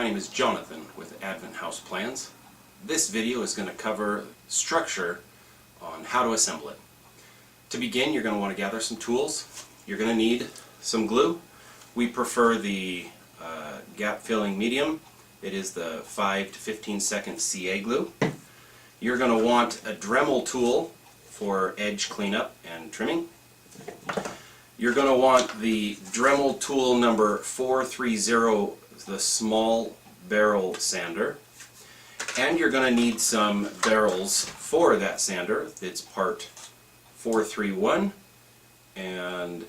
my name is Jonathan with Advent House Plans. This video is going to cover structure on how to assemble it. To begin, you're going to want to gather some tools. You're going to need some glue. We prefer the gap filling medium. It is the 5 to 15 second CA glue. You're going to want a Dremel tool for edge cleanup and trimming. You're going to want the Dremel tool number 430, the small barrel sander. And you're going to need some barrels for that sander. It's part 431, and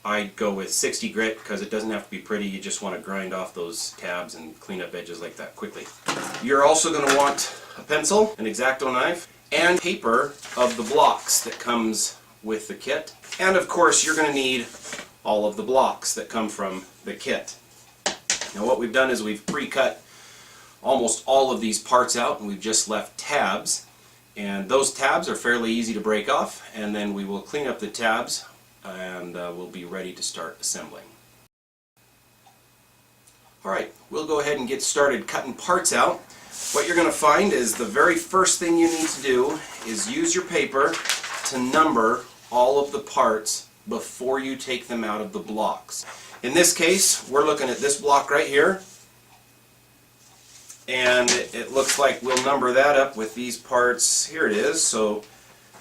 I go with 60 grit because it doesn't have to be pretty. You just want to grind off those tabs and clean up edges like that quickly. You're also going to want a pencil, an X-Acto knife, and paper of the blocks that comes with the kit. And of course you're going to need all of the blocks that come from the kit. Now what we've done is we've pre-cut almost all of these parts out, and we've just left tabs. And those tabs are fairly easy to break off, and then we will clean up the tabs and we'll be ready to start assembling. Alright, we'll go ahead and get started cutting parts out. What you're going to find is the very first thing you need to do is use your paper to number all of the parts before you take them out of the blocks. In this case, we're looking at this block right here, and it looks like we'll number that up with these parts. Here it is, so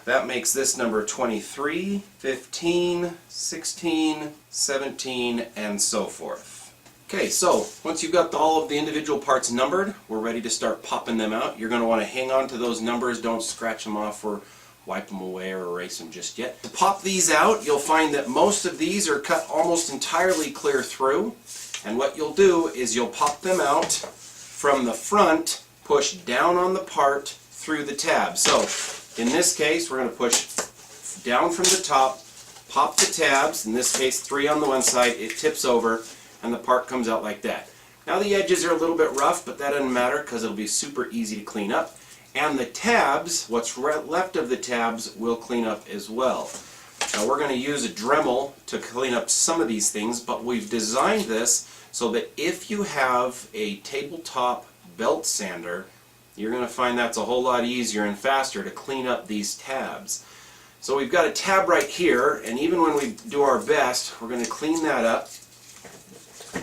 that makes this number 23, 15, 16, 17, and so forth. Okay, so once you've got all of the individual parts numbered, we're ready to start popping them out. You're going to want to hang on to those numbers. Don't scratch them off or wipe them away or erase them just yet. To pop these out, you'll find that most of these are cut almost entirely clear through. And what you'll do is you'll pop them out from the front, push down on the part through the tab. So in this case, we're going to push down from the top, pop the tabs, in this case 3 on the one side, it tips over, and the part comes out like that. Now the edges are a little bit rough, but that doesn't matter because it'll be super easy to clean up. And the tabs, what's left of the tabs, will clean up as well. Now we're going to use a Dremel to clean up some of these things, but we've designed this so that if you have a tabletop belt sander, you're going to find that's a whole lot easier and faster to clean up these tabs. So we've got a tab right here, and even when we do our best, we're going to clean that up.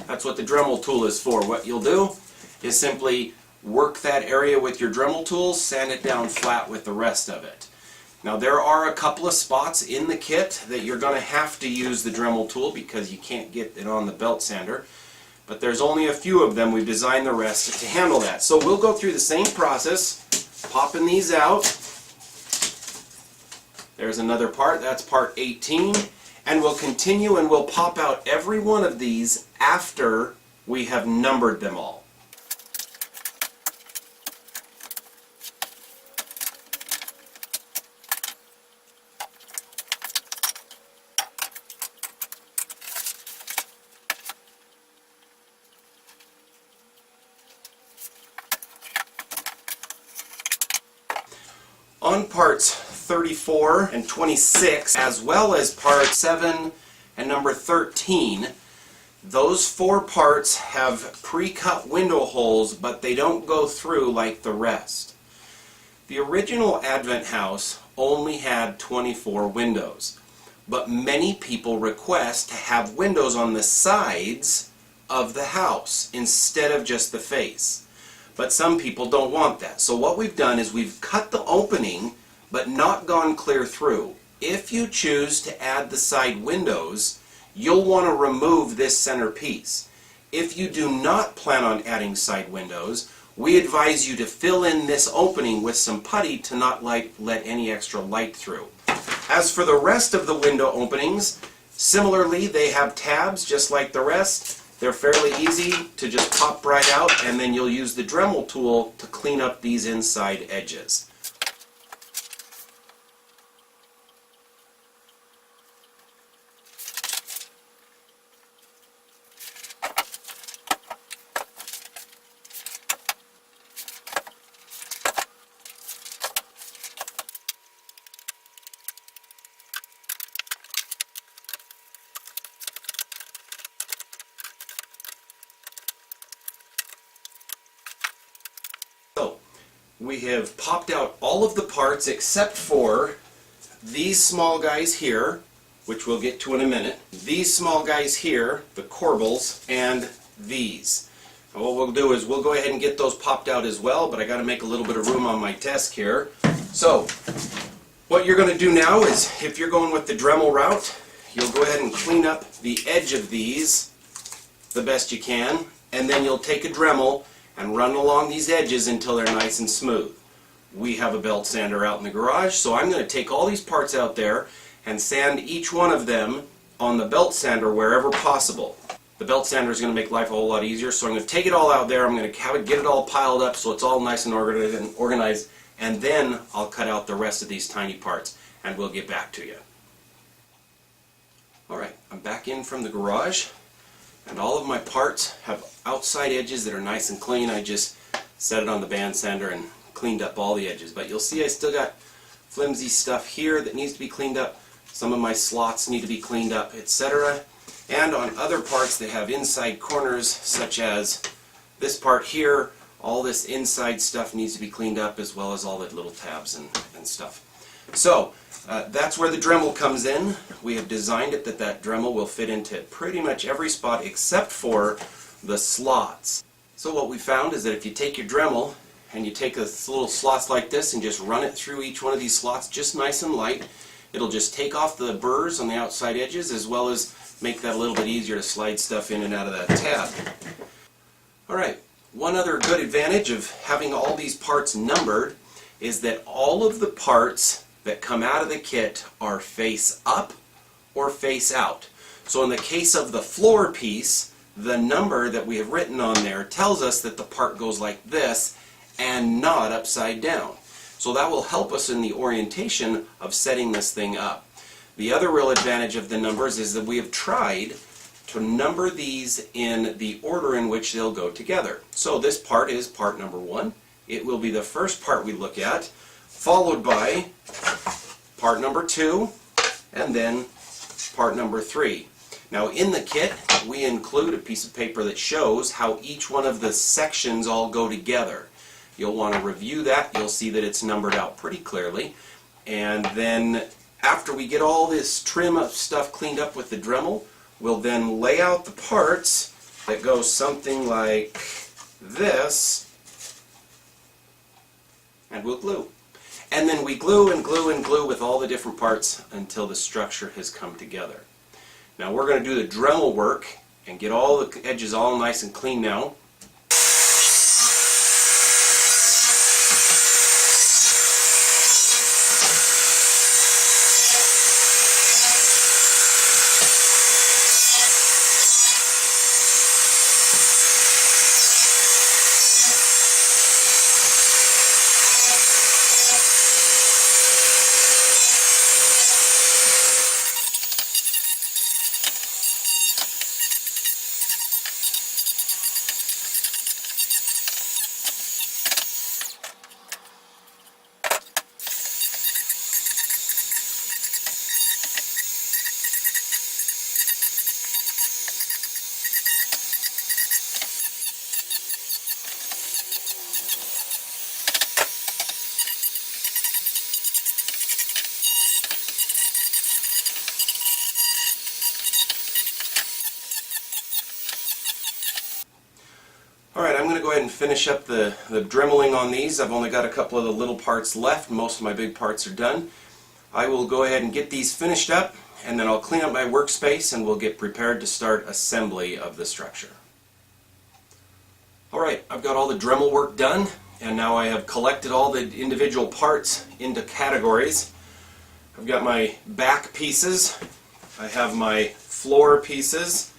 That's what the Dremel tool is for. What you'll do is simply work that area with your Dremel tool, sand it down flat with the rest of it. Now there are a couple of spots in the kit that you're going to have to use the Dremel tool because you can't get it on the belt sander. But there's only a few of them. We've designed the rest to handle that. So we'll go through the same process, popping these out. There's another part, that's part 18. And we'll continue and we'll pop out every one of these after we have numbered them all. On parts 34 and 26, as well as part 7 and number 13, those 4 parts have pre-cut window holes, but they don't go through like the rest. The original Advent house only had 24 windows, but many people request to have windows on the sides of the house instead of just the face. But some people don't want that. So what we've done is we've cut the opening but not gone clear through. If you choose to add the side windows, you'll want to remove this center piece. If you do not plan on adding side windows, we advise you to fill in this opening with some putty to not let any extra light through. As for the rest of the window openings, similarly they have tabs just like the rest. They're fairly easy to just pop right out, and then you'll use the Dremel tool to clean up these inside edges. we have popped out all of the parts except for these small guys here, which we'll get to in a minute. These small guys here, the corbels, and these. And what we'll do is we'll go ahead and get those popped out as well, but I got to make a little bit of room on my desk here. So what you're going to do now is, if you're going with the Dremel route, you'll go ahead and clean up the edge of these the best you can, and then you'll take a Dremel and run along these edges until they're nice and smooth. We have a belt sander out in the garage, so I'm going to take all these parts out there and sand each one of them on the belt sander wherever possible. The belt sander is going to make life a whole lot easier, so I'm going to take it all out there, I'm going to have it, get it all piled up so it's all nice and organized, and then I'll cut out the rest of these tiny parts and we'll get back to you. Alright, I'm back in from the garage, and all of my parts have outside edges that are nice and clean. I just set it on the band sander and cleaned up all the edges, but you'll see I still got flimsy stuff here that needs to be cleaned up. Some of my slots need to be cleaned up, etc. And on other parts they have inside corners, such as this part here. All this inside stuff needs to be cleaned up, as well as all the little tabs and stuff. So that's where the Dremel comes in. We have designed it that that Dremel will fit into pretty much every spot except for the slots. So what we found is that if you take your Dremel and you take a little slots like this and just run it through each one of these slots just nice and light, it'll just take off the burrs on the outside edges, as well as make that a little bit easier to slide stuff in and out of that tab. Alright, one other good advantage of having all these parts numbered is that all of the parts that come out of the kit are face up or face out. So in the case of the floor piece, the number that we have written on there tells us that the part goes like this and not upside down. So that will help us in the orientation of setting this thing up. The other real advantage of the numbers is that we have tried to number these in the order in which they'll go together. So this part is part number 1. It will be the first part we look at, followed by part number 2, and then part number 3. Now in the kit we include a piece of paper that shows how each one of the sections all go together. You'll want to review that. You'll see that it's numbered out pretty clearly. And then after we get all this trim up stuff cleaned up with the Dremel, we'll then lay out the parts that go something like this, and we'll glue. And then we glue and glue and glue with all the different parts until the structure has come together. Now we're going to do the Dremel work and get all the edges all nice and clean now. Alright, I'm going to go ahead and finish up the dremeling on these. I've only got a couple of the little parts left. Most of my big parts are done. I will go ahead and get these finished up, and then I'll clean up my workspace and we'll get prepared to start assembly of the structure. Alright, I've got all the Dremel work done, and now I have collected all the individual parts into categories. I've got my back pieces, I have my floor pieces,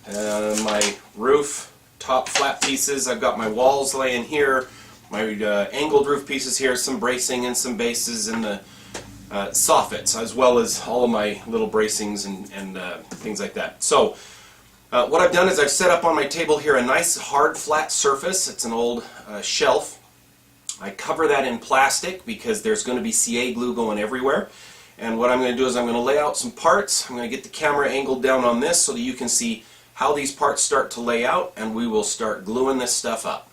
my roof top flat pieces, I've got my walls laying here, my angled roof pieces here, some bracing and some bases, and the soffits, as well as all of my little bracings and things like that. So what I've done is I've set up on my table here a nice hard flat surface. It's an old shelf. I cover that in plastic because there's going to be CA glue going everywhere. And what I'm going to do is I'm going to lay out some parts. I'm going to get the camera angled down on this so that you can see how these parts start to lay out, and we will start gluing this stuff up.